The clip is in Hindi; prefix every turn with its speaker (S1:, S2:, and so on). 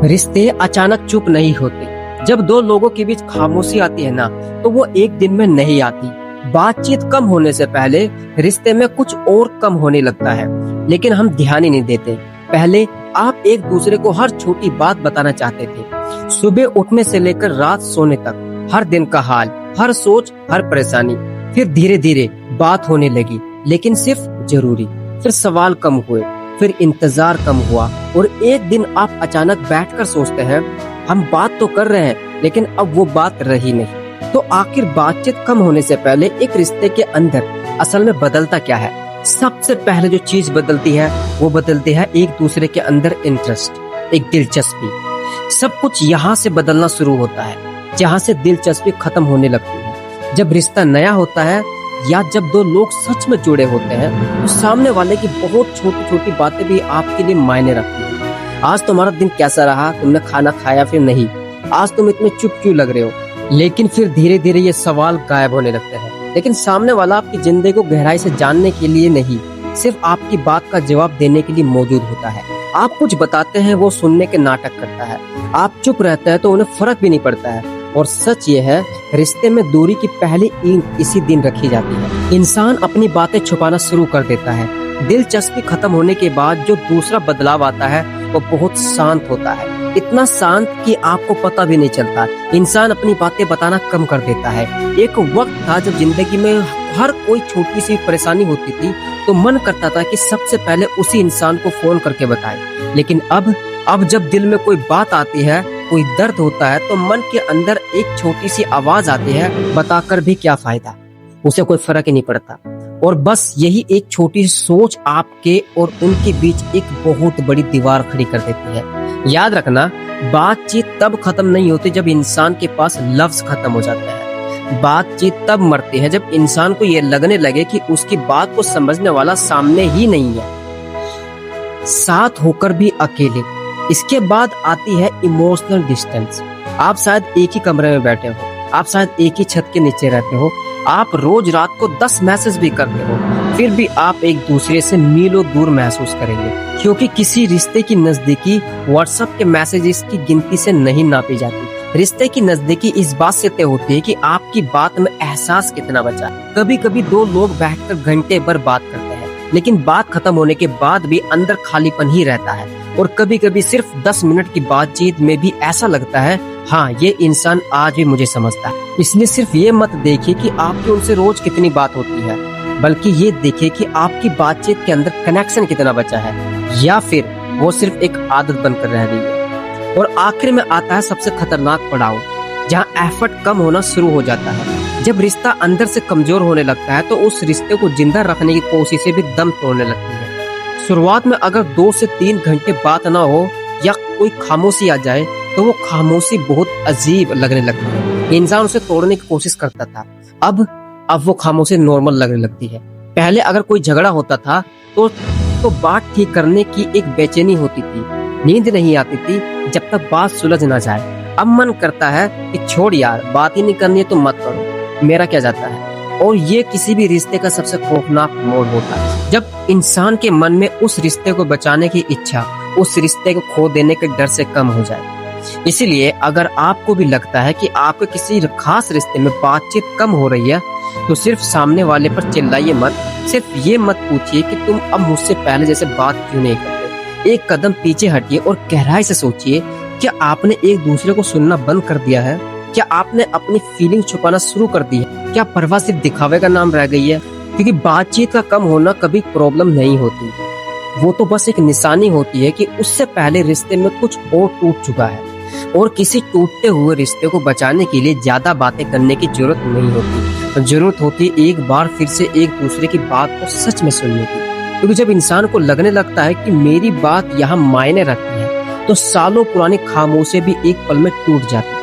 S1: रिश्ते अचानक चुप नहीं होते। जब दो लोगों के बीच खामोशी आती है ना, तो वो एक दिन में नहीं आती। बातचीत कम होने से पहले रिश्ते में कुछ और कम होने लगता है, लेकिन हम ध्यान ही नहीं देते। पहले आप एक दूसरे को हर छोटी बात बताना चाहते थे, सुबह उठने से लेकर रात सोने तक, हर दिन का हाल, हर सोच, हर परेशानी। फिर धीरे धीरे बात होने लगी, लेकिन सिर्फ जरूरी। फिर सवाल कम हुए, फिर इंतजार कम हुआ, और एक दिन आप अचानक बैठकर सोचते हैं, हम बात तो कर रहे हैं, लेकिन अब वो बात रही नहीं। तो आखिर बातचीत कम होने से पहले एक रिश्ते के अंदर असल में बदलता क्या है? सबसे पहले जो चीज बदलती है, वो बदलती है एक दूसरे के अंदर इंटरेस्ट, एक दिलचस्पी। सब कुछ यहाँ से बदलना शुरू होता है, जहाँ से दिलचस्पी खत्म होने लगती है। जब रिश्ता नया होता है या जब दो लोग सच में जुड़े होते हैं, तो सामने वाले की बहुत छोटी छोटी बातें भी आपके लिए मायने रखती हैं। आज तुम्हारा दिन कैसा रहा? तुमने खाना खाया फिर नहीं? आज तुम इतने चुप क्यों लग रहे हो? लेकिन फिर धीरे धीरे ये सवाल गायब होने लगते हैं। लेकिन सामने वाला आपकी जिंदगी को गहराई से जानने के लिए नहीं, सिर्फ आपकी बात का जवाब देने के लिए मौजूद होता है। आप कुछ बताते हैं, वो सुनने के नाटक करता है। आप चुप रहते हैं तो उन्हें फर्क भी नहीं पड़ता है। और सच ये है, रिश्ते में दूरी की पहली ईंट इसी दिन रखी जाती है। इंसान अपनी बातें छुपाना शुरू कर देता है। दिलचस्पी खत्म होने के बाद जो दूसरा बदलाव आता है, वो बहुत शांत होता है। इतना शांत कि आपको पता भी नहीं चलता। इंसान अपनी बातें बताना कम कर देता है। एक वक्त था जब जिंदगी में हर कोई छोटी सी परेशानी होती थी तो मन करता था कि सबसे पहले उसी इंसान को फोन करके बताएं। लेकिन अब जब दिल में कोई बात आती है, कोई दर्द होता है, तो मन के अंदर एक छोटी सी आवाज आती है, बताकर भी क्या फायदा, उसे कोई फर्क ही नहीं पड़ता। और बस यही एक छोटी सोच आपके और उनके बीच एक बहुत बड़ी दीवार खड़ी कर देती है। याद रखना, बातचीत तब खत्म नहीं होती जब इंसान के पास लफ्ज खत्म हो जाते हैं। बातचीत तब मरती है जब इंसान को ये लगने लगे कि उसकी बात को समझने वाला सामने ही नहीं है, साथ होकर भी अकेले। इसके बाद आती है इमोशनल डिस्टेंस। आप शायद एक ही कमरे में बैठे हो, आप शायद एक ही छत के नीचे रहते हो, आप रोज रात को 10 मैसेज भी करते हो, फिर भी आप एक दूसरे से मीलों दूर महसूस करेंगे। क्योंकि किसी रिश्ते की नजदीकी व्हाट्सएप के मैसेजेस की गिनती से नहीं नापी जाती। रिश्ते की नजदीकी इस बात से तय होती है कि आपकी बात में एहसास कितना बचा है। कभी कभी दो लोग बैठकर घंटे भर बात करते हैं, लेकिन बात खत्म होने के बाद भी अंदर खालीपन ही रहता है। और कभी कभी सिर्फ 10 मिनट की बातचीत में भी ऐसा लगता है, हाँ, ये इंसान आज भी मुझे समझता है। इसलिए सिर्फ ये मत देखिए कि आपकी उनसे रोज कितनी बात होती है, बल्कि ये देखिए कि आपकी बातचीत के अंदर कनेक्शन कितना बचा है, या फिर वो सिर्फ एक आदत बनकर रह गई है। और आखिर में आता है सबसे खतरनाक पड़ाव, जहाँ एफर्ट कम होना शुरू हो जाता है। जब रिश्ता अंदर से कमजोर होने लगता है, तो उस रिश्ते को जिंदा रखने की कोशिशें भी दम तोड़ने लगती है। शुरुआत में अगर 2 से 3 घंटे बात ना हो या कोई खामोशी आ जाए, तो वो खामोशी बहुत अजीब लगने लगती है। इंसान उसे तोड़ने की कोशिश करता था, अब वो खामोशी नॉर्मल लगने लगती है। पहले अगर कोई झगड़ा होता था तो बात ठीक करने की एक बेचैनी होती थी, नींद नहीं आती थी जब तक बात सुलझ ना जाए। अब मन करता है कि छोड़ यार, बात ही नहीं करनी है तो मत करो, मेरा क्या जाता है। और ये किसी भी रिश्ते का सबसे खौफनाक मोड़ होता है, जब इंसान के मन में उस रिश्ते को बचाने की इच्छा उस रिश्ते को खो देने के डर से कम हो जाए। इसीलिए अगर आपको भी लगता है कि आपके किसी खास रिश्ते में बातचीत कम हो रही है, तो सिर्फ सामने वाले पर चिल्लाइए मत। सिर्फ ये मत पूछिए कि तुम अब मुझसे पहले जैसे बात क्यों नहीं करते। एक कदम पीछे हटिए और गहराई से सोचिए, क्या आपने एक दूसरे को सुनना बंद कर दिया है? क्या आपने अपनी फीलिंग छुपाना शुरू कर दी है? क्या परवाह सिर्फ दिखावे का नाम रह गई है? क्योंकि बातचीत का कम होना कभी प्रॉब्लम नहीं होती, वो तो बस एक निशानी होती है कि उससे पहले रिश्ते में कुछ और टूट चुका है। और किसी टूटते हुए रिश्ते को बचाने के लिए ज्यादा बातें करने की जरूरत नहीं होती। जरूरत होती एक बार फिर से एक दूसरे की बात को सच में सुनने की। क्योंकि जब इंसान को लगने लगता है कि मेरी बात यहाँ मायने रखती है, तो सालों पुरानी खामोशी भी एक पल में टूट जाती है।